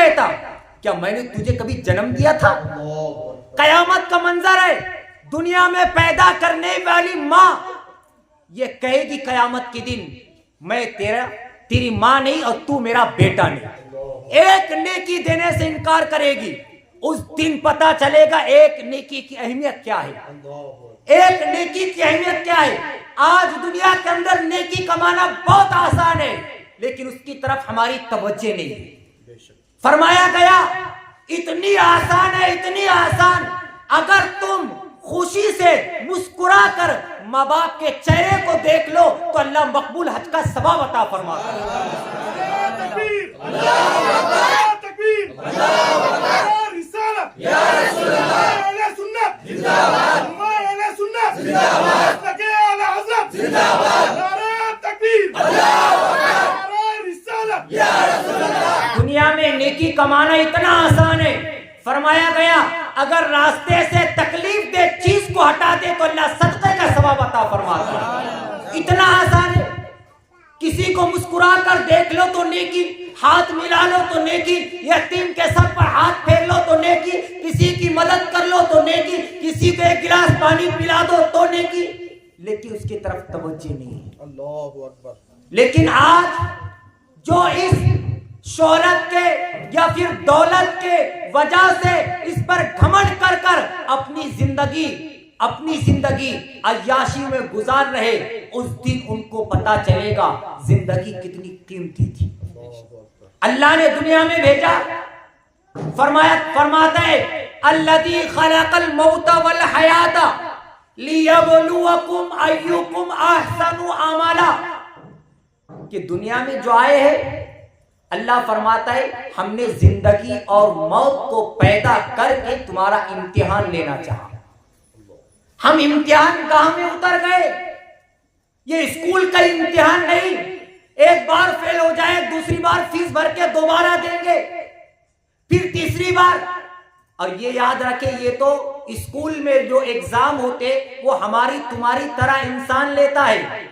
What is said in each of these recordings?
کہتا کیا میں نے تجھے کبھی جنم دیا تھا؟ قیامت کا منظر ہے، دنیا میں پیدا کرنے والی ماں یہ کہے گی قیامت کے دن میں تیری ماں نہیں اور تو میرا بیٹا نہیں، ایک نیکی دینے سے انکار کرے گی۔ اس دن پتا چلے گا ایک نیکی کی اہمیت کیا ہے، ایک نیکی کی اہمیت کیا ہے۔ آج دنیا کے اندر نیکی کمانا بہت آسان ہے، لیکن اس کی طرف ہماری توجہ نہیں ہے۔ فرمایا گیا اتنی آسان ہے، اتنی آسان، اگر تم خوشی سے مسکرا کر ماں باپ کے چہرے کو دیکھ لو تو اللہ مقبول حج کا ثواب عطا فرماتا ہے۔ دنیا میں نیکی کمانا اتنا آسان ہے، فرمایا گیا اگر راستے سے تکلیف دہ چیز کو ہٹا دے تو اللہ صدقے کا ثواب عطا فرماتا ہے۔ اتنا آسان ہے، کسی کو مسکرا کر دیکھ لو تو نیکی، ہاتھ ملا لو تو نیکی، یتیم کے سر پر ہاتھ پھیر لو تو نیکی، کسی کی مدد کر لو تو نیکی، کسی کو ایک گلاس پانی پلا دو تو نیکی، لیکن اس کی طرف توجہ نہیں ہے۔ اللہ اکبر۔ لیکن آج جو اس شہرت کے یا پھر دولت کے وجہ سے اس پر گھمنڈ کر کر اپنی زندگی عیاشی میں گزار رہے، اس دن ان کو پتا چلے گا زندگی کتنی قیمتی تھی۔ اللہ نے دنیا میں بھیجا، فرماتا ہے الذی خلق الموت والحیات لیبلوکم ایکم احسن عملا، کہ دنیا میں جو آئے ہیں اللہ فرماتا ہے ہم نے زندگی اور موت کو پیدا کر کے تمہارا امتحان لینا چاہا۔ ہم امتحان گاہ میں اتر گئے، یہ اسکول کا امتحان نہیں، ایک بار فیل ہو جائے دوسری بار فیس بھر کے دوبارہ دیں گے، پھر تیسری بار۔ اور یہ یاد رکھے یہ تو اسکول میں جو ایگزام ہوتے وہ ہماری تمہاری طرح انسان لیتا ہے،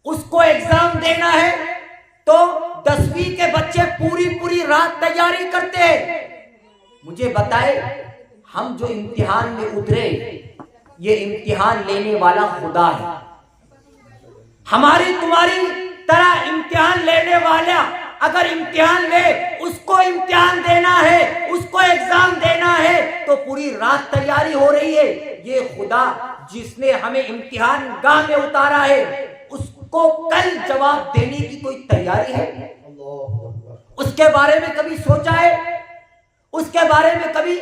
اس کو ایگزام دینا ہے تو 10ویں کے بچے پوری رات تیاری کرتے ہیں۔ مجھے بتائے ہم جو امتحان میں اترے یہ امتحان لینے والا خدا ہے، ہماری تمہاری طرح امتحان لینے والا اگر امتحان لے، اس کو امتحان دینا ہے، اس کو ایگزام دینا ہے تو پوری رات تیاری ہو رہی ہے۔ یہ خدا جس نے ہمیں امتحان گاہ میں اتارا ہے اس کو کل جواب دینے کی کوئی تیاری ہے؟ اس کے بارے میں کبھی سوچا ہے؟ اس کے بارے میں کبھی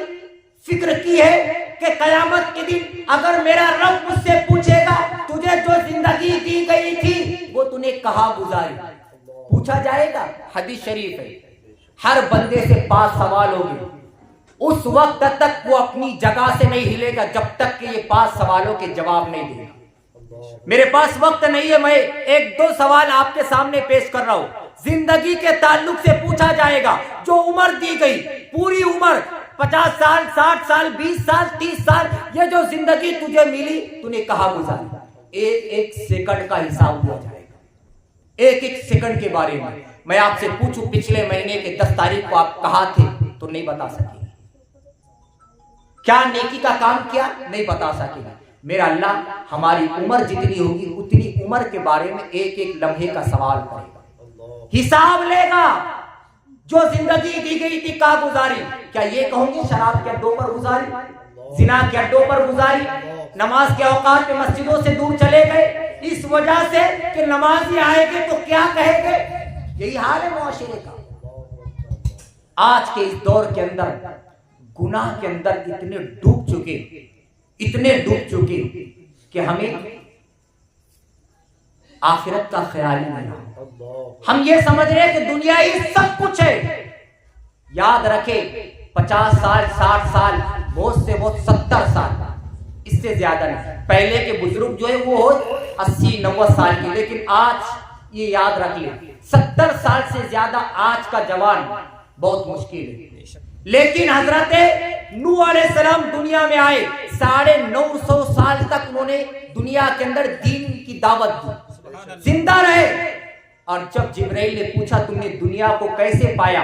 فکر کی ہے کہ قیامت کے دن اگر میرا رب مجھ سے پوچھے گا تجھے جو زندگی دی گئی تھی وہ تو نے کہاں گزاری؟ پوچھا جائے گا۔ حدیث شریف ہے ہر بندے سے 5 سوال ہوگے، اس وقت تک وہ اپنی جگہ سے نہیں ہلے گا جب تک کہ یہ 5 سوالوں کے جواب نہیں دے گا۔ میرے پاس وقت نہیں ہے، میں 1-2 سوال آپ کے سامنے پیش کر رہا ہوں۔ زندگی کے تعلق سے پوچھا جائے گا، جو عمر دی گئی پوری عمر 50 سال 60 سال 20 سال 30 سال یہ جو زندگی تجھے ملی تو نے کہاں گزاری؟ ایک سیکنڈ کا حساب دیا جائے گا، ایک سیکنڈ کے بارے میں آپ سے پوچھوں پچھلے مہینے کے 10 تاریخ کو آپ کہاں تھے تو نہیں بتا سکے گا، کیا نیکی کا کام کیا نہیں بتا سکے گا۔ میرا اللہ ہماری عمر جتنی ہوگی اتنی عمر کے بارے میں ایک لمحے کا سوال کرے گا، حساب لے گا۔ جو زندگی دی گئی تھی کہاں گزاری؟ کیا یہ کہوں گے شراب کے اڈوں پر گزاری، زنا کے اڈوں پر گزاری، نماز کے اوقات میں مسجدوں سے دور چلے گئے اس وجہ سے کہ نمازی آئے گے تو کیا کہے گے؟ یہی حال ہے معاشرے کا۔ آج کے اس دور کے اندر گناہ کے اندر اتنے ڈوب چکے کہ ہمیں آخرت کا خیال ہی نہیں رہا۔ ہم یہ سمجھ رہے کہ دنیا ہی سب کچھ ہے۔ یاد رکھے 50 سال 60 سال بہت سے بہت 70 سال، اس سے زیادہ نہیں۔ پہلے کے بزرگ جو ہے وہ ہو 80 90 سال کی، لیکن آج یہ یاد رکھ لیں 70 سال سے زیادہ آج کا جوان بہت مشکل ہے۔ لیکن حضرت نوح علیہ السلام دنیا میں آئے 950 سال تک انہوں نے دنیا کے اندر دین کی دعوت دی، زندہ رہے۔ اور جب جبرائیل نے پوچھا تم نے دنیا کو کیسے پایا،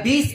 20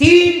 3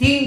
3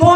2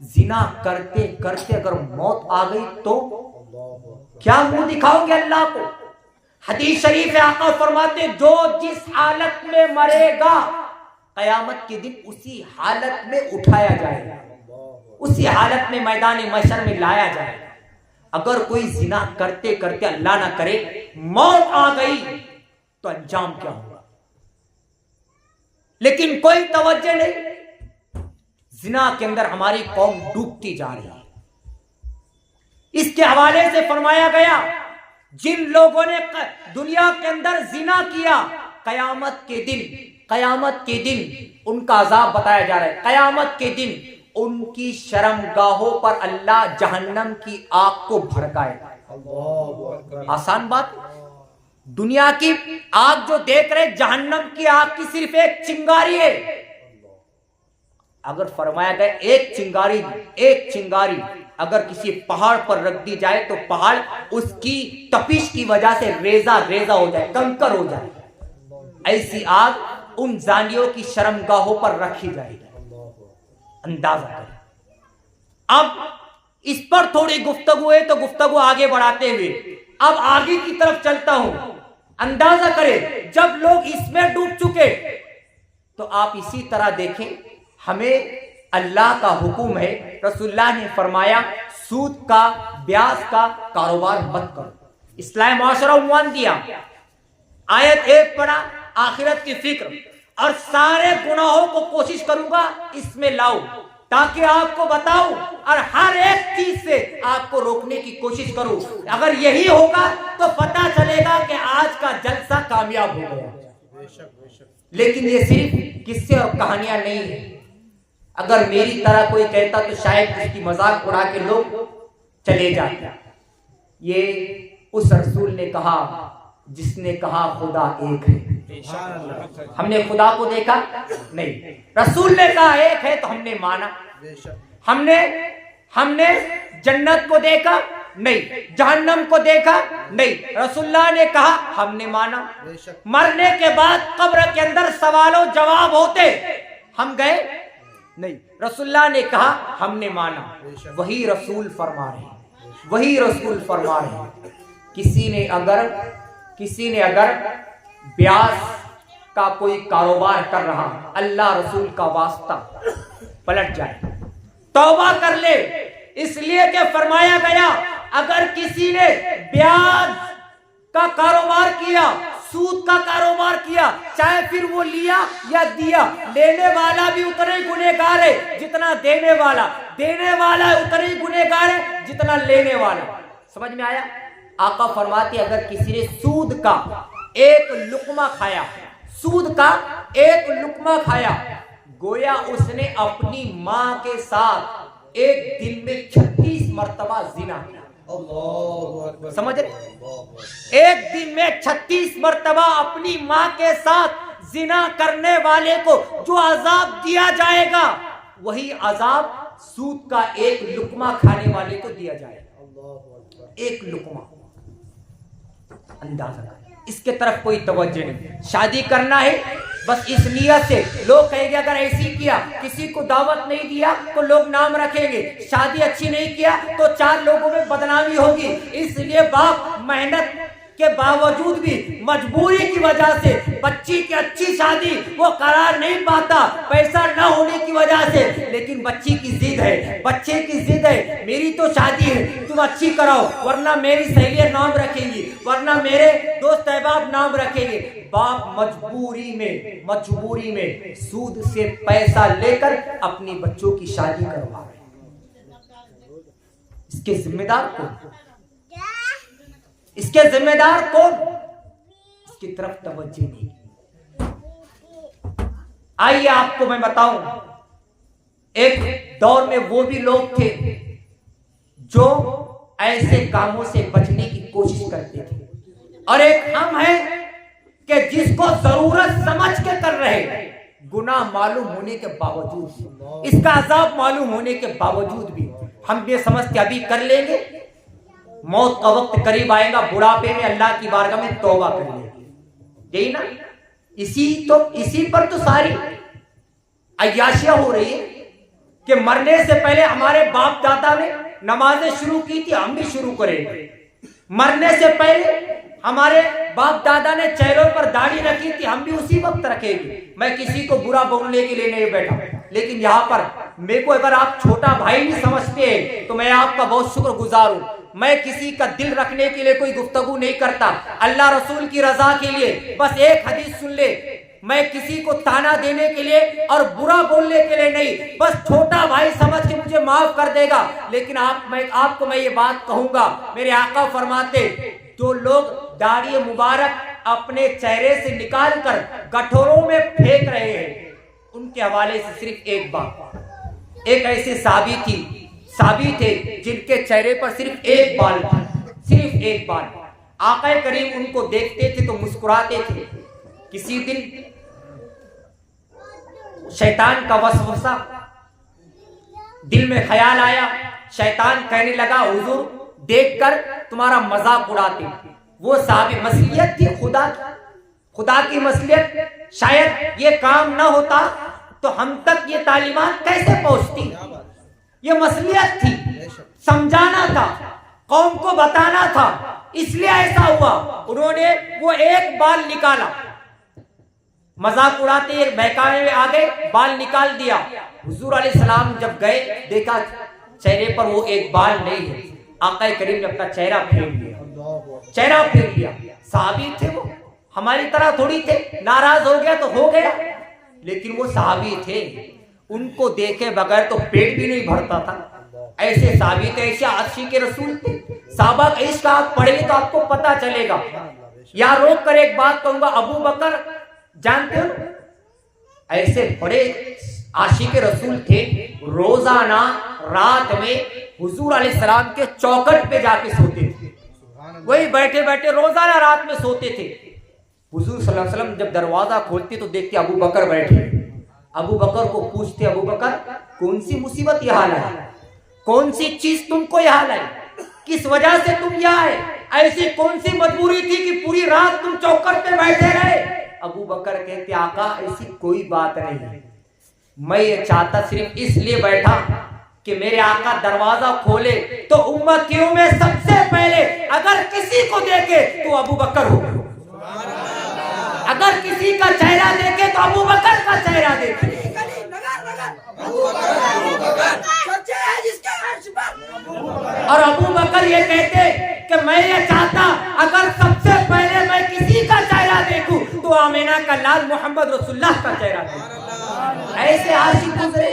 زنا کرتے کرتے اگر موت آ گئی تو کیا منہ دکھاؤ گے اللہ کو؟ حدیث شریف آقا فرماتے جو جس حالت میں مرے گا قیامت کے دن اسی حالت میں اٹھایا جائے گا، اسی حالت میں میدان محشر میں لایا جائے گا۔ اگر کوئی زنا کرتے کرتے اللہ نہ کرے موت آ گئی تو انجام کیا ہوگا؟ لیکن کوئی توجہ نہیں، زنا کے اندر ہماری قوم ڈوبتی جا رہی ہے۔ اس کے حوالے سے فرمایا گیا جن لوگوں نے دنیا کے اندر زنا کیا قیامت کے دن ان کا عذاب بتایا جا رہا ہے۔ قیامت کے دن ان کی شرمگاہوں پر اللہ جہنم کی آگ کو بھڑکائے گا۔ آسان بات، دنیا کی آگ جو دیکھ رہے جہنم کی آگ کی صرف ایک چنگاری ہے۔ اگر فرمایا گیا ایک چنگاری اگر کسی پہاڑ پر رکھ دی جائے تو پہاڑ اس کی تپش کی وجہ سے ریزہ ہو جائے، کنکر ہو جائے، ایسی آگ ان زانیوں کی شرمگاہوں پر رکھی جائے گی۔ اندازہ کریں۔ اب اس پر تھوڑی گفتگو ہے تو گفتگو آگے بڑھاتے ہوئے اب آگے کی طرف چلتا ہوں۔ اندازہ کریں جب لوگ اس میں ڈوب چکے تو آپ اسی طرح دیکھیں، ہمیں اللہ کا حکم ہے، رسول اللہ نے فرمایا سود کا بیاج کا کاروبار مت کرو۔ اصلاح معاشرہ عنوان دیا، آیت ایک پڑھا آخرت کی فکر، اور سارے گناہوں کو کوشش کروں گا اس میں لاؤ تاکہ آپ کو بتاؤں اور ہر ایک چیز سے آپ کو روکنے کی کوشش کروں۔ اگر یہی ہوگا تو پتہ چلے گا کہ آج کا جلسہ کامیاب ہو گیا۔ لیکن یہ صرف قصے اور کہانیاں نہیں ہیں۔ اگر میری طرح کوئی کہتا تو شاید اس کی مذاق اڑا کے لوگ چلے جاتے۔ یہ اس رسول نے کہا جس نے کہا خدا ایک ہے۔ ہم نے خدا کو دیکھا نہیں، رسول نے کہا ایک ہے تو ہم نے مانا۔ ہم نے جنت کو دیکھا نہیں، جہنم کو دیکھا نہیں، رسول اللہ نے کہا ہم نے مانا۔ مرنے کے بعد قبر کے اندر سوال و جواب ہوتے، ہم گئے نہیں، رسول اللہ نے کہا ہم نے مانا۔ وہی رسول فرما رہے ہیں کسی نے اگر بیاج کا کوئی کاروبار کر رہا، اللہ رسول کا واسطہ پلٹ جائے، توبہ کر لے، اس لیے کہ فرمایا گیا اگر کسی نے بیاج کا کاروبار کیا، سود کا کاروبار کیا، چاہے پھر وہ لیا یا دیا، لینے والا بھی اتنا ہی گنہگار ہے جتنا دینے والا اتنا ہی گنہگار ہے جتنا لینے والا۔ سمجھ میں آیا؟ آقا فرماتے اگر کسی نے سود کا ایک لقمہ کھایا گویا اس نے اپنی ماں کے ساتھ ایک دن میں 36 مرتبہ زنا کیا۔ سمجھ رہے؟ ایک دن میں 36 مرتبہ اپنی ماں کے ساتھ زنا کرنے والے کو جو عذاب دیا جائے گا وہی عذاب سود کا ایک لقمہ کھانے والے کو دیا جائے گا۔ ایک لقمہ، اندازہ کریں۔ اس کے طرف کوئی توجہ نہیں۔ شادی کرنا ہے بس اس نیت سے، لوگ کہیں گے اگر ایسی کیا، کسی کو دعوت نہیں دیا تو لوگ نام رکھیں گے، شادی اچھی نہیں کیا تو 4 لوگوں میں بدنامی ہوگی، اس لیے باپ محنت کے باوجود بھی مجبوری کی وجہ سے بچی کی اچھی شادی وہ قرار نہیں پاتا، پیسہ نہ ہونے کی وجہ سے، لیکن بچے کی ضد ہے میری تو شادی ہے تم اچھی کراؤ ورنہ میری سہیلیاں نام رکھیں گی، ورنہ میرے دوست احباب نام رکھیں گے۔ باپ مجبوری میں سود سے پیسہ لے کر اپنی بچوں کی شادی کروا رہے ہیں۔ اس کے ذمہ دار کون؟ اس کی طرف توجہ نہیں۔ آئیے آپ کو میں بتاؤں، ایک دور میں وہ بھی لوگ تھے جو ایسے کاموں سے بچنے کی کوشش کرتے تھے، اور ایک ہم ہیں کہ جس کو ضرورت سمجھ کے کر رہے ہیں، گناہ معلوم ہونے کے باوجود، اس کا عذاب معلوم ہونے کے باوجود بھی ہم یہ سمجھتے ابھی کر لیں گے، موت کا وقت قریب آئے گا، بڑھاپے میں اللہ کی بارگاہ میں توبہ کر لیں گے۔ یہی نا، اسی پر تو ساری عیاشیاں ہو رہی ہے کہ مرنے سے پہلے ہمارے باپ دادا نے نمازیں شروع کی تھی، ہم بھی شروع کریں گے. مرنے سے پہلے ہمارے باپ دادا نے چہروں پر داڑھی رکھی تھی، ہم بھی اسی وقت رکھیں گے. میں کسی کو برا بولنے کے لیے نہیں بیٹھا، لیکن یہاں پر میرے کو اگر آپ چھوٹا بھائی نہیں سمجھتے ہیں تو میں آپ کا بہت شکر گزار ہوں. میں کسی کا دل رکھنے کے لیے کوئی گفتگو نہیں کرتا، اللہ رسول کی رضا کے لیے بس ایک حدیث سن لے. میں کسی کو تانا دینے کے لیے اور برا بولنے کے لیے نہیں، بس چھوٹا بھائی سمجھ کے مجھے معاف کر دے گا. لیکن آپ کو میں یہ بات کہوں گا، میرے آقا فرماتے جو لوگ داڑھی مبارک اپنے چہرے سے نکال کر گٹھوروں میں پھینک رہے ہیں، ان کے حوالے سے صرف ایک بات. ایک ایسے صحابی تھے جن کے چہرے پر صرف ایک بال تھا، صرف ایک بال. آقا کریم ان کو دیکھتے تھے تو مسکراتے تھے. کسی دن شیطان کا وسوسہ دل میں خیال آیا، شیطان کہنے لگا حضور دیکھ کر تمہارا مذاق اڑاتے. وہ صحابی مصلیت تھی خدا کی مصلیت، شاید یہ کام نہ ہوتا تو ہم تک یہ تعلیمات کیسے پہنچتی. یہ مصلیت تھی، سمجھانا تھا، قوم کو بتانا تھا، اس لیے ایسا ہوا. انہوں نے وہ ایک بال نکالا، مذاق اڑاتے بہکاوے میں آ گئے، بال نکال دیا. حضور علیہ السلام جب گئے دیکھا چہرے پر وہ ایک بال نہیں ہے. آقا کریم نے اپنا چہرہ پھیر لیا. صحابی تھے، وہ ہماری طرح تھوڑی تھے، ناراض ہو گیا تو ہو گیا، لیکن وہ صحابی تھے، ان کو دیکھے بغیر تو پیٹ بھی نہیں بھرتا تھا. ایسے صحابی تھے، ایسے عاشق رسول تھے. صحابہ کا عشق آپ پڑھیں گے تو آپ کو پتا چلے گا. یا روک کر ایک بات کہوں گا، ابو بکر جانتے ہو ایسے بڑے عاشق رسول تھے، روزانہ رات میں حضور علیہ السلام کے چوکھٹ پہ جا کے سوتے تھے. وہی بیٹھے بیٹھے روزانہ رات میں سوتے تھے. حضور صلی اللہ علیہ وسلم جب دروازہ کھولتے تو دیکھتے ابو بکر بیٹھے. ابو بکر کو پوچھتے ابو بکر کون سی مصیبت یہ حال ہے، کون سی چیز تم کو یہ حال ہے، کس وجہ سے تم یہاں آئے، ایسی کون سی مجبوری تھی کہ پوری رات تم چوکھٹ پہ بیٹھے رہے. ابو بکر کہتے آقا ایسی کوئی بات نہیں، میں یہ چاہتا صرف اس لیے بیٹھا کہ میرے آقا دروازہ کھولے تو امتیوں میں سب سے پہلے اگر کسی کو دیکھے تو ابو بکر ہو، اگر کسی کا چہرہ دیکھے تو ابو بکر کا چہرہ دیکھے. اور ابو بکر یہ کہتے کہ میں یہ چاہتا اگر سب سے پہلے میں کسی کا چہرہ دیکھوں تو آمینہ کا لال محمد رسول اللہ کا چہرہ دیکھوں. ایسے عاشق گزرے.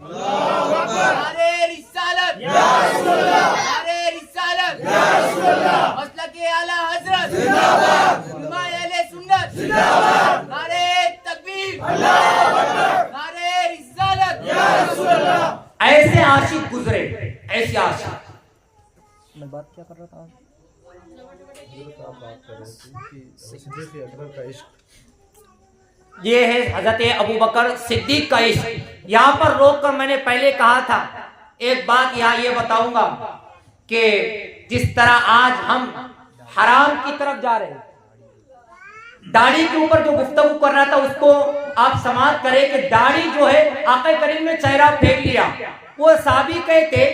نعرہ رسالت یا رسول اللہ، نعرہ رسالت یا رسول اللہ، مسلک اعلی حضرت زندہ باد، علماء اہل سنت زندہ باد، نعرہ تکبیر اللہ اکبر، نعرہ رسالت یا رسول اللہ. ایسے عاشق گزرے، ایسے عاشق. میں بات کیا کر رہا تھا؟ یہ ہے حضرت ابو بکر صدیق کا عشق. یہاں پر روک کر میں نے پہلے کہا تھا ایک بات یہاں یہ بتاؤں گا کہ جس طرح آج ہم حرام کی طرف جا رہے ہیں، داڑھی کے اوپر جو گفتگو کر رہا تھا اس کو آپ سماعت کریں کہ داڑھی جو ہے آقا کریم نے چہرہ پھینک لیا. وہ صحابی کہتے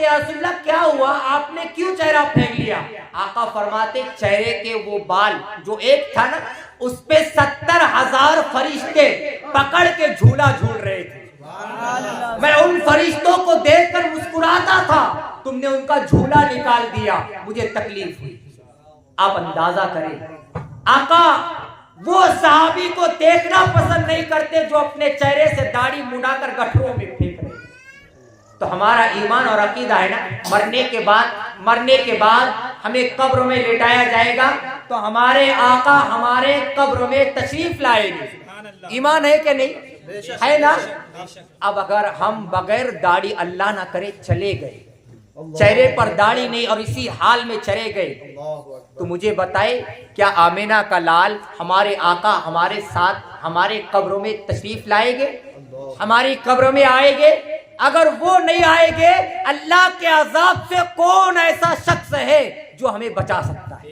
یا رسول اللہ کیا ہوا، آپ نے کیوں چہرہ پھینک لیا؟ آقا فرماتے چہرے کے وہ بال جو ایک تھا نا اس پہ 70,000 فرشتے پکڑ کے جھولا جھول رہے تھے. میں ان فرشتوں کو دیکھ کر مسکراتا تھا، تم نے ان کا جھولا نکال دیا، مجھے تکلیف ہوئی. آپ اندازہ کریں آقا وہ صحابی کو دیکھنا پسند نہیں کرتے جو اپنے چہرے سے داڑھی مڈا کر گٹھروں میں پھینک رہے. تو ہمارا ایمان اور عقیدہ ہے نا مرنے کے بعد ہمیں قبر میں لٹایا جائے گا تو ہمارے آقا ہمارے قبر میں تشریف لائے گے. ایمان ہے کہ نہیں ہے نا؟ اب اگر ہم بغیر داڑھی اللہ نہ کرے چلے گئے، چہرے پر داڑھی نہیں اور اسی حال میں چلے گئے تو مجھے بتائے کیا آمینہ کا لال ہمارے آقا ہمارے ساتھ ہمارے قبروں میں تشریف لائے گے، ہماری قبر میں آئے گے؟ اگر وہ نہیں آئے گے اللہ کے عذاب سے کون ایسا شخص ہے جو ہمیں بچا سکتا ہے؟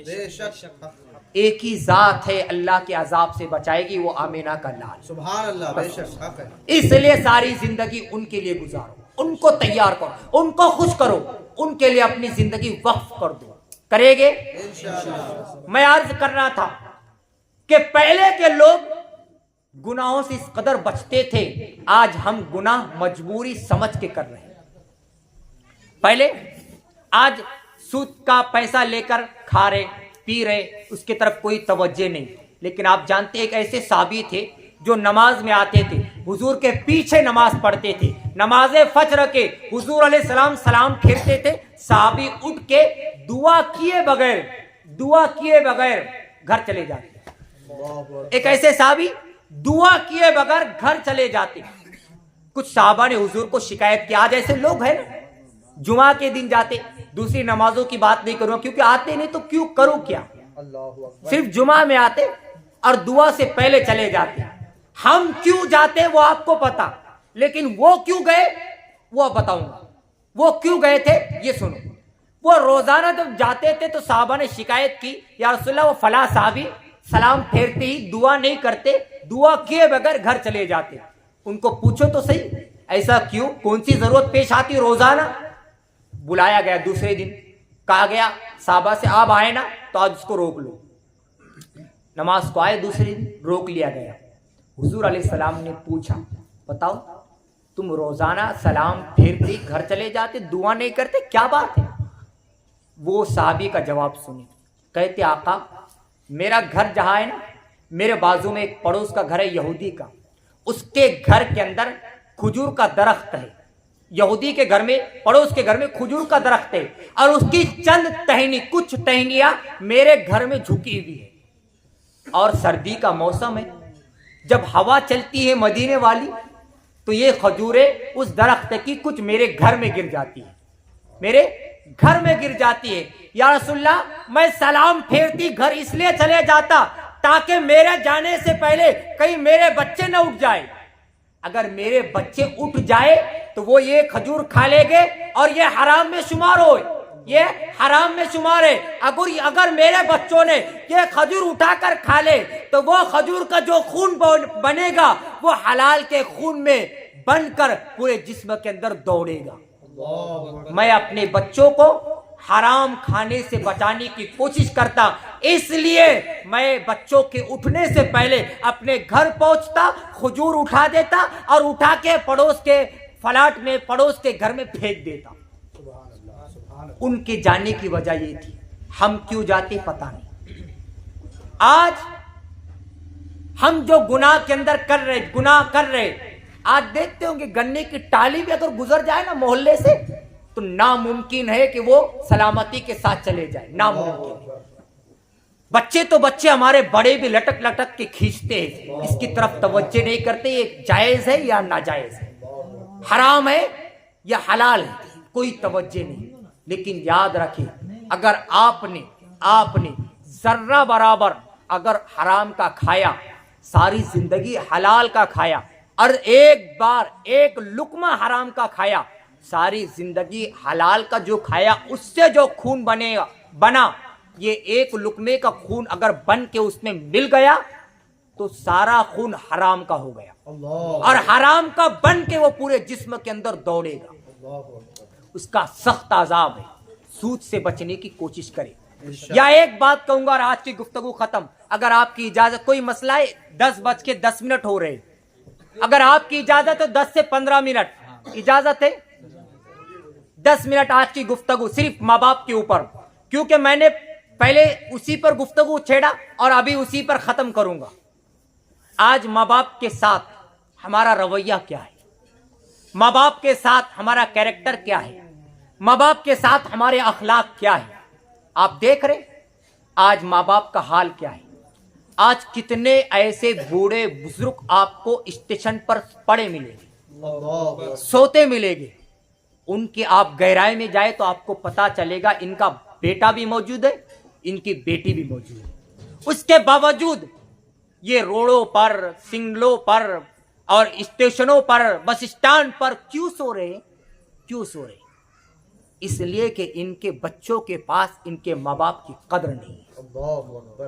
ایک ہی ذات ہے اللہ کے عذاب سے بچائے گی, وہ آمینہ کا لال. سبحان اللہ, بے شک حق ہے. اس لیے ساری زندگی ان کے لیے گزارو, ان کو تیار کرو, ان کو خوش کرو, ان کے لیے اپنی زندگی وقف کر دو. کرے گے انشاءاللہ. میں عرض کرنا تھا کہ پہلے کے لوگ گناہوں سے اس قدر بچتے تھے, آج ہم گناہ مجبوری سمجھ کے کر رہے ہیں. پہلے آج سود کا پیسہ لے کر کھا رہے پی رہے, اس کی طرف کوئی توجہ نہیں. لیکن آپ جانتے ایک ایسے صحابی تھے جو نماز میں آتے تھے, حضور کے پیچھے نماز پڑھتے تھے, نماز فجر کے حضور علیہ السلام سلام پھیرتے تھے, صحابی اٹھ کے دعا کیے بغیر گھر چلے جاتے. ایک ایسے صحابی دعا کیے بغیر گھر چلے جاتے. کچھ صحابہ نے حضور کو شکایت کی, آج ایسے لوگ ہیں نا جمعہ کے دن جاتے, دوسری نمازوں کی بات نہیں کروں کیونکہ آتے نہیں تو کیوں کروں کیا, صرف جمعہ میں آتے اور دعا سے پہلے چلے جاتے. ہم کیوں جاتے وہ آپ کو پتا, لیکن وہ کیوں گئے وہ بتاؤں گا. وہ کیوں گئے تھے یہ سنو. وہ روزانہ جب جاتے تھے تو صحابہ نے شکایت کی, یا رسول اللہ وہ فلاں صحابی سلام پھیرتے ہی دعا نہیں کرتے, دعا کیے بغیر گھر چلے جاتے. ان کو پوچھو تو صحیح ایسا کیوں, کون سی ضرورت پیش آتی روزانہ. بلایا گیا دوسرے دن, کہا گیا صحابہ سے آپ آئے نا تو آج اس کو روک لو. نماز کو آئے دوسرے دن, روک لیا گیا. حضور علیہ السلام نے پوچھا بتاؤ تم روزانہ سلام پھیرتے گھر چلے جاتے, دعا نہیں کرتے, کیا بات ہے. وہ صحابی کا جواب سنیں, کہتے آقا میرا گھر جہاں ہے نا, میرے بازو میں ایک پڑوس کا گھر ہے یہودی کا, اس کے گھر کے اندر کھجور کا درخت ہے. یہودی کے گھر میں, پڑوس کے گھر میں کھجور کا درخت ہے, اور اس کی چند ٹہنی, کچھ ٹہنیاں میرے گھر میں جھکی ہوئی ہے. اور سردی کا موسم ہے, جب ہوا چلتی ہے مدینے والی تو یہ کھجوریں اس درخت کی کچھ میرے گھر میں گر جاتی ہے, میرے گھر میں گر جاتی ہے. یا رسول اللہ میں سلام پھیرتی گھر اس لیے چلے جاتا تاکہ میرے جانے سے پہلے کہیں میرے بچے نہ اٹھ جائے. اگر میرے بچے اٹھ جائے تو وہ یہ کھجور کھا لیں گے اور یہ حرام میں شمار ہو, یہ حرام میں شمار ہے. اگر میرے بچوں نے یہ کھجور اٹھا کر کھا لے تو وہ کھجور کا جو خون بنے گا وہ حلال کے خون میں بن کر پورے جسم کے اندر دوڑے گا. میں اپنے بچوں کو حرام کھانے سے بچانے کی کوشش کرتا, اس لیے میں بچوں کے اٹھنے سے پہلے اپنے گھر پہنچتا, کھجور اٹھا دیتا اور اٹھا کے پڑوس کے فلاٹ میں, پڑوس کے گھر میں پھینک دیتا. ان کے جانے کی وجہ یہ تھی. ہم کیوں جاتے پتہ نہیں. آج ہم جو گناہ کے اندر گناہ کر رہے, آج دیکھتے ہوں گے گنے کی ٹالی بھی اگر گزر جائے نا محلے سے تو ناممکن ہے کہ وہ سلامتی کے ساتھ چلے جائے, ناممکن. بچے تو بچے ہمارے بڑے بھی لٹک لٹک کے کھینچتے ہیں, اس کی طرف توجہ نہیں کرتے یہ جائز ہے یا ناجائز ہے, حرام ہے یا حلال ہے, کوئی توجہ نہیں. لیکن یاد رکھیں اگر آپ نے ذرہ برابر اگر حرام کا کھایا, ساری زندگی حلال کا کھایا, اور ایک بار ایک لقمہ حرام کا کھایا, ساری زندگی حلال کا جو کھایا اس سے جو خون بنا, یہ ایک لقمے کا خون اگر بن کے اس میں مل گیا تو سارا خون حرام کا ہو گیا, اور حرام کا بن کے وہ پورے جسم کے اندر دوڑے گا. اس کا سخت عذاب ہے. سود سے بچنے کی کوشش کرے. یا ایک بات کہوں گا اور آج کی گفتگو ختم, اگر آپ کی اجازت, کوئی مسئلہ ہے 10:10 ہو رہے, اگر آپ کی اجازت ہے 10 سے 15 منٹ اجازت ہے, 10 منٹ آج کی گفتگو صرف ماں باپ کے اوپر, کیونکہ میں نے پہلے اسی پر گفتگو چھیڑا اور ابھی اسی پر ختم کروں گا. آج ماں باپ کے ساتھ ہمارا رویہ کیا ہے, ماں باپ کے ساتھ ہمارا کیریکٹر کیا ہے, ماں باپ کے ساتھ ہمارے اخلاق کیا ہے. آپ دیکھ رہے آج ماں باپ کا حال کیا ہے. آج کتنے ایسے بوڑھے بزرگ آپ کو اسٹیشن پر پڑے ملیں گے, سوتے ملیں گے. ان کی آپ گہرائی میں جائے تو آپ کو پتا چلے گا ان کا بیٹا بھی موجود ہے, ان کی بیٹی بھی موجود ہے. اس کے باوجود یہ روڈوں پر, سنگلوں پر اور اسٹیشنوں پر, بس اسٹینڈ پر کیوں سو رہے, اس لیے کہ ان کے بچوں کے پاس ان کے ماں باپ کی قدر نہیں ہے.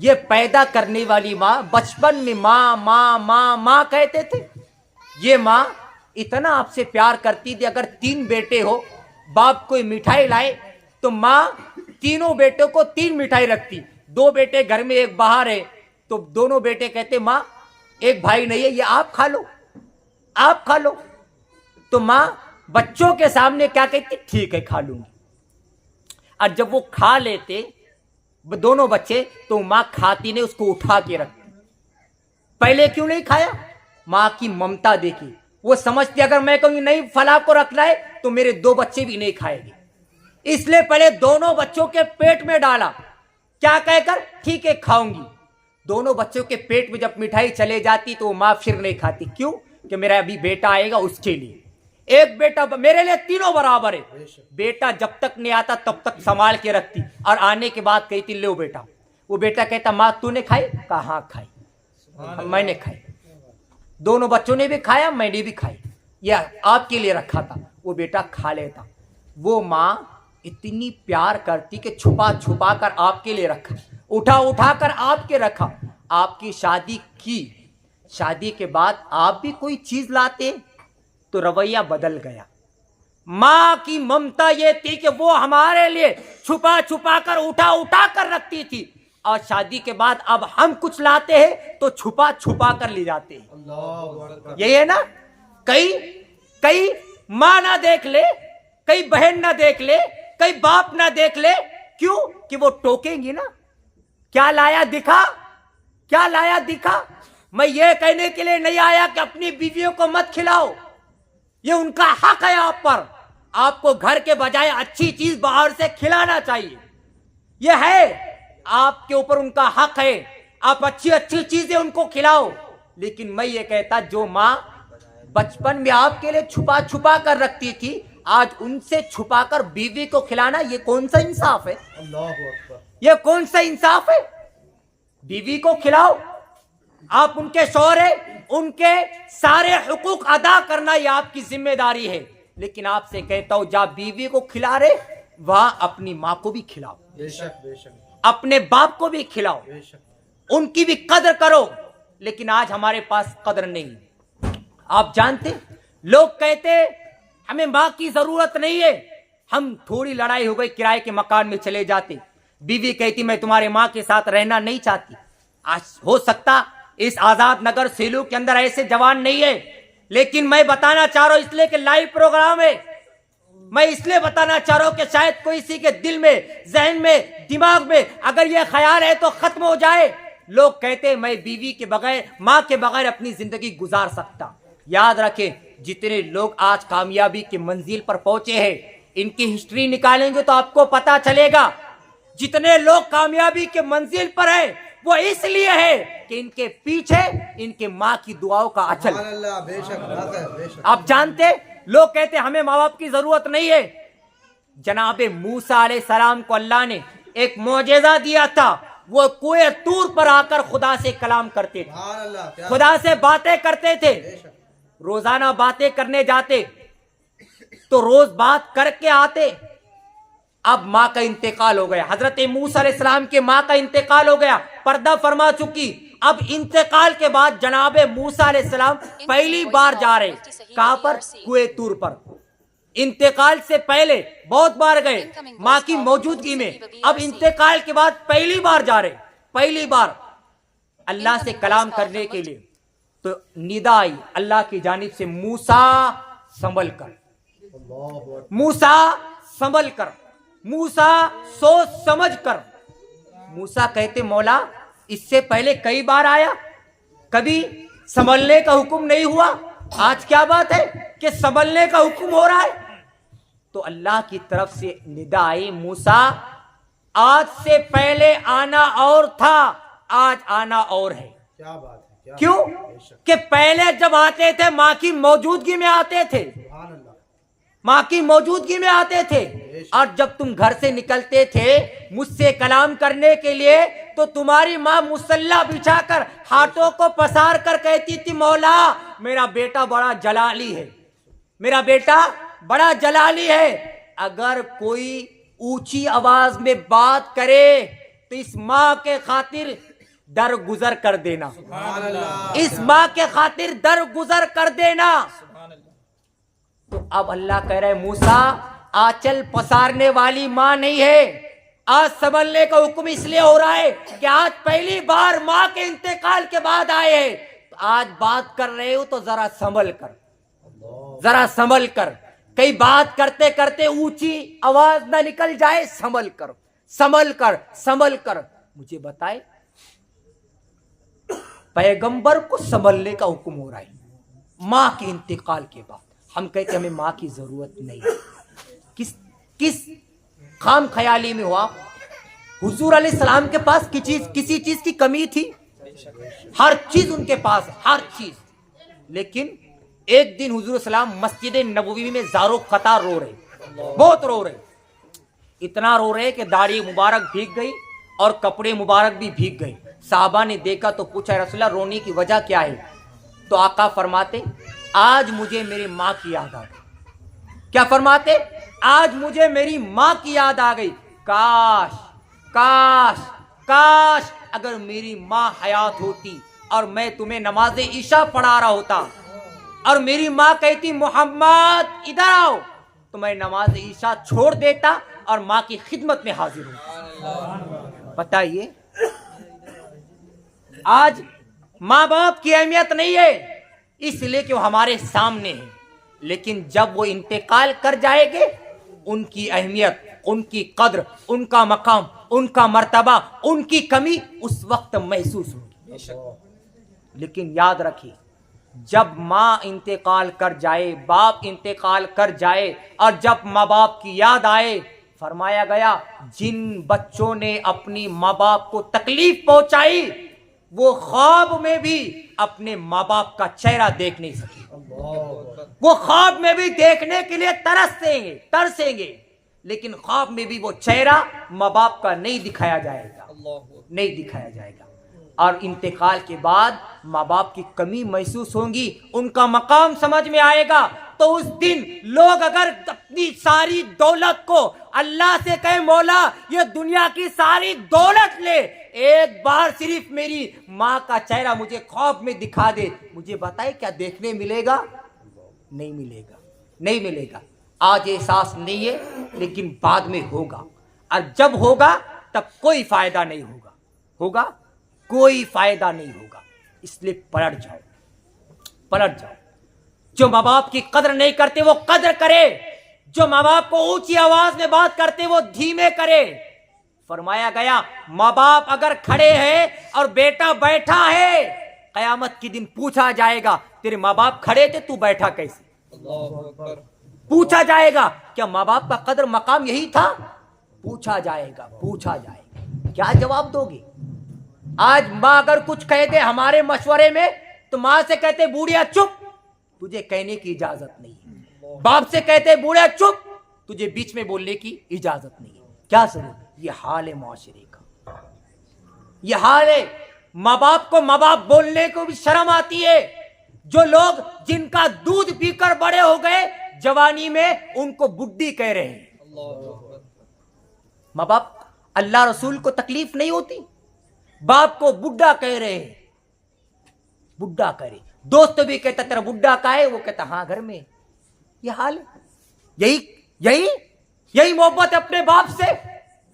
یہ پیدا کرنے والی ماں بچپن میں ماں ماں ماں ماں کہتے تھے. یہ ماں اتنا آپ سے پیار کرتی تھی. اگر 3 بیٹے ہو, باپ کوئی مٹھائی لائے تو ماں تینوں بیٹوں کو 3 مٹھائی رکھتی. 2 بیٹے گھر میں, ایک باہر ہے, تو دونوں بیٹے کہتے ماں ایک بھائی نہیں ہے, یہ آپ کھا لو, آپ کھا لو. تو ماں بچوں کے سامنے کیا کہتی, ٹھیک ہے کھا لوں گی. اور جب وہ کھا لیتے دونوں بچے تو ماں کھاتی نہیں, اس کو اٹھا کے رکھتی. پہلے کیوں نہیں کھایا؟ ماں کی ممتا دیکھی. وہ سمجھتی اگر میں کہوں نہیں فلاں کو رکھنا ہے تو میرے 2 بچے بھی نہیں کھائیں گے, اس لیے پہلے دونوں بچوں کے پیٹ میں ڈالا. کیا کہہ کر, ٹھیک ہے کھاؤں گی. دونوں بچوں کے پیٹ میں جب مٹھائی چلے جاتی تو وہ ماں پھر نہیں کھاتی. کیوں؟ کہ میرا ابھی بیٹا آئے گا, اس کے لیے. ایک بیٹا میرے لیے تینوں برابر ہے. بیٹا جب تک نہیں آتا تب تک سنبھال کے رکھتی, اور آنے کے بعد کہتی لو بیٹا. وہ بیٹا کہتا ماں تو نے کھائی؟ کہاں کھائی, میں نے کھائی. دونوں بچوں نے بھی کھایا, میں نے بھی کھائی, یہ آپ کے لیے رکھا تھا. وہ بیٹا کھا لیتا. وہ ماں اتنی پیار کرتی کہ چھپا چھپا کر آپ کے لیے رکھا, اٹھا اٹھا کر آپ کے رکھا. آپ کی شادی کی, شادی کے بعد آپ بھی کوئی چیز لاتے تو رویہ بدل گیا. ماں کی ممتا یہ تھی کہ وہ ہمارے لیے چھپا چھپا کر اٹھا اٹھا کر رکھتی تھی, اور شادی کے بعد اب ہم کچھ لاتے ہیں تو چھپا چھپا کر لے جاتے ہیں. یہی ہے نا. کئی ماں نہ دیکھ لے, کئی بہن نہ دیکھ لے, کئی باپ نہ دیکھ لے. کیوں؟ کہ وہ ٹوکیں گی نا, کیا لایا دکھا, کیا لایا دکھا. میں یہ کہنے کے لیے نہیں آیا کہ اپنی بیویوں کو مت کھلاؤ, یہ ان کا حق ہے آپ پر. آپ کو گھر کے بجائے اچھی چیز باہر سے کھلانا چاہیے, یہ ہے آپ کے اوپر ان کا حق ہے. آپ اچھی اچھی چیزیں ان کو کھلاؤ. لیکن میں یہ کہتا جو ماں بچپن میں آپ کے لیے چھپا چھپا کر رکھتی تھی, آج ان سے چھپا کر بیوی کو کھلانا, یہ کون سا انصاف ہے؟ یہ کون سا انصاف ہے؟ بیوی کو کھلاؤ, آپ ان کے شوہر ہیں, ان کے سارے حقوق ادا کرنا یہ آپ کی ذمہ داری ہے. لیکن آپ سے کہتا ہوں جہاں بیوی کو کھلا رہے وہاں اپنی ماں کو بھی کھلاؤ, بے شک بے شک اپنے باپ کو بھی کھلاؤ, بے شک. ان کی بھی قدر کرو. لیکن آج ہمارے پاس قدر نہیں. آپ جانتے لوگ کہتے ہمیں ماں کی ضرورت نہیں ہے, ہم تھوڑی لڑائی ہو گئی کرائے کے مکان میں چلے جاتے, بیوی کہتی میں تمہارے ماں کے ساتھ رہنا نہیں چاہتی. آج ہو سکتا اس آزاد نگر سیلو کے اندر ایسے جوان نہیں ہے, لیکن میں بتانا چاہ رہا ہوں اس لیے کہ لائیو پروگرام ہے, میں اس لیے بتانا چاہ رہا ہوں کہ شاید کوئی سی کے دل میں, ذہن میں, دماغ میں اگر یہ خیال ہے تو ختم ہو جائے. لوگ کہتے میں بیوی کے بغیر, ماں کے بغیر اپنی زندگی گزار سکتا. یاد رکھیں جتنے لوگ آج کامیابی کی منزل پر پہنچے ہیں, ان کی ہسٹری نکالیں گے تو آپ کو پتا چلے گا. جتنے لوگ کامیابی کے منزل پر ہیں وہ اس لیے ہے کہ ان کے پیچھے ان کے ماں کی دعاؤں کا اچل. سبحان اللہ, بے شک بات ہے, بے شک. آپ جانتے لوگ کہتے ہمیں ماں باپ کی ضرورت نہیں ہے. جناب موسیٰ علیہ السلام کو اللہ نے ایک معجزہ دیا تھا, وہ کوہ طور پر آ کر خدا سے کلام کرتے تھے, سبحان اللہ, کیا خدا سے باتیں کرتے تھے. بے شک. روزانہ باتیں کرنے جاتے تو روز بات کر کے آتے. اب ماں کا انتقال ہو گیا, حضرت موسیٰ علیہ السلام کے ماں کا انتقال ہو گیا, پردہ فرما چکی. اب انتقال کے بعد جناب موسیٰ علیہ السلام پہلی بار جا رہے, کہاں پر؟ کوہ طور پر. انتقال سے پہلے بہت بار گئے ماں کی موجودگی میں, اب انتقال کے بعد پہلی بار جا رہے, پہلی بار اللہ سے کلام کرنے کے لیے. تو ندا آئی اللہ کی جانب سے, موسیٰ سنبھل کر, اللہ اکبر. موسیٰ سنبھل کر, موسیٰ سوچ سمجھ کر. موسیٰ کہتے مولا اس سے پہلے کئی بار آیا, کبھی سنبھلنے کا حکم نہیں ہوا, آج کیا بات ہے کہ سنبھلنے کا حکم ہو رہا ہے؟ تو اللہ کی طرف سے ندا آئی, موسیٰ آج سے پہلے آنا اور تھا, آج آنا اور ہے. کیا بات ہے, کیا کیوں؟ بے شک. کہ پہلے جب آتے تھے ماں کی موجودگی میں آتے تھے, سبحان اللہ. ماں کی موجودگی میں آتے تھے. اور جب تم گھر سے نکلتے تھے مجھ سے کلام کرنے کے لیے تو تمہاری ماں مصلی بچھا کر ہاتھوں کو پسار کر کہتی تھی مولا میرا بیٹا بڑا جلالی ہے, میرا بیٹا بڑا جلالی ہے. اگر کوئی اونچی آواز میں بات کرے تو اس ماں کے خاطر درگزر کر دینا، اس ماں کے خاطر درگزر کر دینا۔ تو اب اللہ کہہ رہے موسیٰ آنچل پسارنے والی ماں نہیں ہے، آج سنبھلنے کا حکم اس لیے ہو رہا ہے کہ آج پہلی بار ماں کے انتقال کے بعد آئے ہیں، تو آج بات کر رہے ہو تو ذرا سنبھل کر، ذرا سنبھل کر، کئی بات کرتے کرتے اونچی آواز نہ نکل جائے، سنبھل کر سنبھل کر سنبھل کر۔ مجھے بتائے پیغمبر کو سنبھلنے کا حکم ہو رہا ہے ماں کے انتقال کے بعد، ہم کہتے ہمیں ماں کی ضرورت نہیں، کس خام خیالی میں ہوا؟ حضور علیہ السلام کے پاس کسی چیز کی کمی تھی؟ ہر چیز ان کے پاس، ہر چیز۔ لیکن ایک دن حضور السلام مسجد نبوی میں زارو قطار رو رہے، بہت رو رہے، اتنا رو رہے کہ داڑھی مبارک بھیگ گئی اور کپڑے مبارک بھی بھیگ گئے۔ صحابہ نے دیکھا تو پوچھا رسول اللہ رونے کی وجہ کیا ہے؟ تو آقا فرماتے آج مجھے میری ماں کی یاد آ گئی۔ کیا فرماتے؟ آج مجھے میری ماں کی یاد آ گئی، کاش کاش کاش اگر میری ماں حیات ہوتی اور میں تمہیں نماز عشاء پڑھا رہا ہوتا اور میری ماں کہتی محمد ادھر آؤ، تو میں نماز عشاء چھوڑ دیتا اور ماں کی خدمت میں حاضر ہوتا۔ بتائیے آج ماں باپ کی اہمیت نہیں ہے اس لیے کہ وہ ہمارے سامنے ہیں، لیکن جب وہ انتقال کر جائیں گے ان کی اہمیت، ان کی قدر، ان کا مقام، ان کا مرتبہ، ان کی کمی اس وقت محسوس ہوگی۔ لیکن یاد رکھیے جب ماں انتقال کر جائے، باپ انتقال کر جائے اور جب ماں باپ کی یاد آئے، فرمایا گیا جن بچوں نے اپنی ماں باپ کو تکلیف پہنچائی وہ خواب میں بھی اپنے ماں باپ کا چہرہ دیکھ نہیں سکے، وہ خواب میں بھی دیکھنے کے لیے ترسیں گے، لیکن خواب میں بھی وہ چہرہ ماں باپ کا نہیں دکھایا جائے گا۔ اور انتقال کے بعد ماں باپ کی کمی محسوس ہوگی، ان کا مقام سمجھ میں آئے گا۔ تو اس دن لوگ اگر اپنی ساری دولت کو اللہ سے کہے مولا یہ دنیا کی ساری دولت لے، ایک بار صرف میری ماں کا چہرہ مجھے خواب میں دکھا دے، مجھے بتائے کیا دیکھنے ملے گا؟ نہیں ملے گا۔ آج احساس نہیں ہے لیکن بعد میں ہوگا، اور جب ہوگا تب کوئی فائدہ نہیں ہوگا، کوئی فائدہ نہیں ہوگا۔ اس لیے پلٹ جاؤ۔ جو ماں باپ کی قدر نہیں کرتے وہ قدر کرے، جو ماں باپ کو اونچی آواز میں بات کرتے وہ دھیمے کرے۔ فرمایا گیا ماں باپ اگر کھڑے ہیں اور بیٹا بیٹھا ہے، قیامت کے دن پوچھا جائے گا تیرے ماں باپ کھڑے تھے تو بیٹھا کیسے؟ پوچھا جائے گا کیا ماں باپ کا قدر مقام یہی تھا؟ پوچھا جائے گا۔ کیا جواب دو گے؟ آج ماں اگر کچھ کہہ دے ہمارے مشورے میں تو ماں سے کہتے بوڑھیا چپ، تجھے کہنے کی اجازت نہیں ہے۔ باپ سے کہتے بوڑھیا چپ، تجھے بیچ میں بولنے کی اجازت نہیں ہے۔ کیا ضرور؟ یہ حال ہے معاشرے کا، یہ حال ہے۔ ماں باپ کو ماں باپ بولنے کو بھی شرم آتی ہے۔ جو لوگ جن کا دودھ پی کر بڑے ہو گئے جوانی میں ان کو بڈھی کہہ رہے ہیں۔ ماں باپ اللہ رسول کو تکلیف نہیں ہوتی، باپ کو بڈھا کہہ رہے ہیں، بڈھا کہہ رہے۔ دوست بھی کہتا تیرا بڈھا کا ہے، وہ کہتا ہاں گھر میں۔ یہ حال ہے، یہی محبت اپنے باپ سے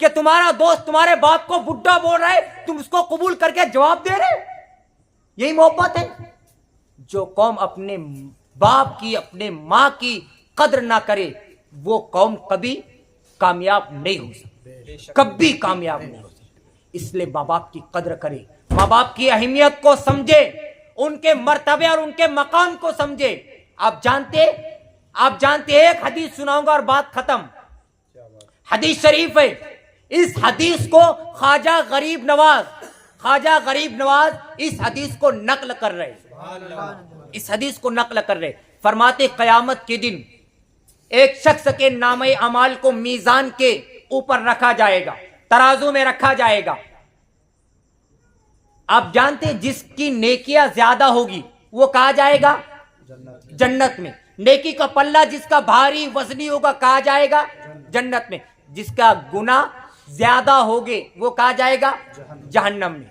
کہ تمہارا دوست تمہارے باپ کو بڈھا بول رہا ہے، تم اس کو قبول کر کے جواب دے رہے، یہی محبت ہے۔ جو قوم اپنے باپ کی اپنے ماں کی قدر نہ کرے وہ قوم کبھی کامیاب نہیں ہو سکتی، کبھی کامیاب نہیں ہو سکتی۔ اس لیے ماں باپ کی قدر کرے، ماں باپ کی اہمیت کو سمجھے، ان کے مرتبے اور ان کے مقام کو سمجھے۔ آپ جانتے ایک حدیث سناؤں گا اور بات ختم۔ حدیث شریف ہے، اس حدیث کو خواجہ غریب نواز اس حدیث کو نقل کر رہے، فرماتے قیامت کے دن ایک شخص کے نامہ اعمال کو میزان کے اوپر رکھا جائے گا، ترازو میں رکھا جائے گا۔ آپ جانتے جس کی نیکیاں زیادہ ہوگی وہ کہا جائے گا جنت میں، نیکی کا پلہ جس کا بھاری وزنی ہوگا کہا جائے گا جنت میں، جس کا گناہ زیادہ ہوگے وہ کہا جائے گا جہنم میں۔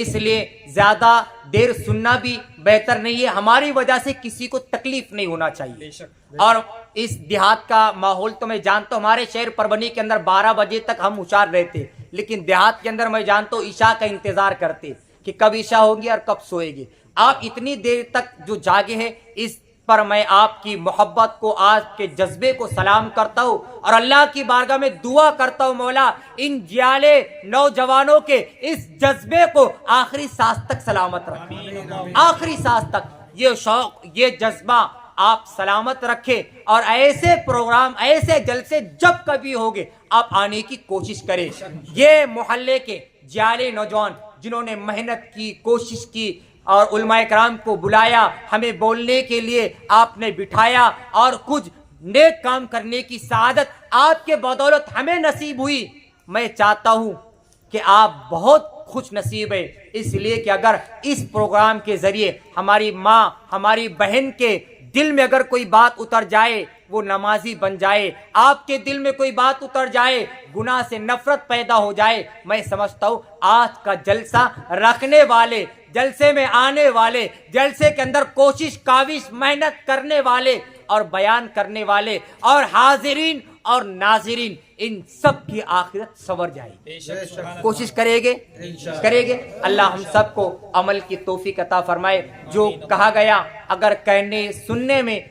اس لیے زیادہ دیر سننا بھی بہتر نہیں ہے. ہماری وجہ سے کسی کو تکلیف نہیں ہونا چاہیے. اور اس دیہات کا ماحول تو میں جانتا ہوں، ہمارے شہر پربنی کے اندر 12 بجے تک ہم ہوشیار رہتے، لیکن دیہات کے اندر میں جانتا ہوں عشاء کا انتظار کرتے کہ کب عشاء ہوگی اور کب سوئے گی. آپ اتنی دیر تک جو جاگے ہیں، اس پر میں آپ کی محبت کو، آج کے جذبے کو سلام کرتا ہوں اور اللہ کی بارگاہ میں دعا کرتا ہوں مولا ان جیالے نوجوانوں کے اس جذبے کو آخری سانس تک سلامت رکھے. آخری سانس تک یہ شوق، یہ جذبہ آپ سلامت رکھے اور ایسے پروگرام، ایسے جلسے جب کبھی ہوگے آپ آنے کی کوشش کریں. یہ محلے کے جیالے نوجوان جنہوں نے محنت کی، کوشش کی اور علماء کرام کو بلایا، ہمیں بولنے کے لیے آپ نے بٹھایا اور کچھ نیک کام کرنے کی سعادت آپ کے بدولت ہمیں نصیب ہوئی. میں چاہتا ہوں کہ آپ بہت خوش نصیب ہے، اس لیے کہ اگر اس پروگرام کے ذریعے ہماری ماں، ہماری بہن کے دل میں اگر کوئی بات اتر جائے، وہ نمازی بن جائے، آپ کے دل میں کوئی بات اتر جائے، گناہ سے نفرت پیدا ہو جائے، میں سمجھتا ہوں آج کا جلسہ رکھنے والے، جلسے میں آنے والے، جلسے کے اندر کوشش، کاوش، محنت کرنے والے اور بیان کرنے والے اور حاضرین اور ناظرین، ان سب کی آخرت سنور جائے گی. کوشش کریں گے. اللہ ہم سب کو عمل کی توفیق عطا فرمائے. جو کہا گیا اگر کہنے سننے میں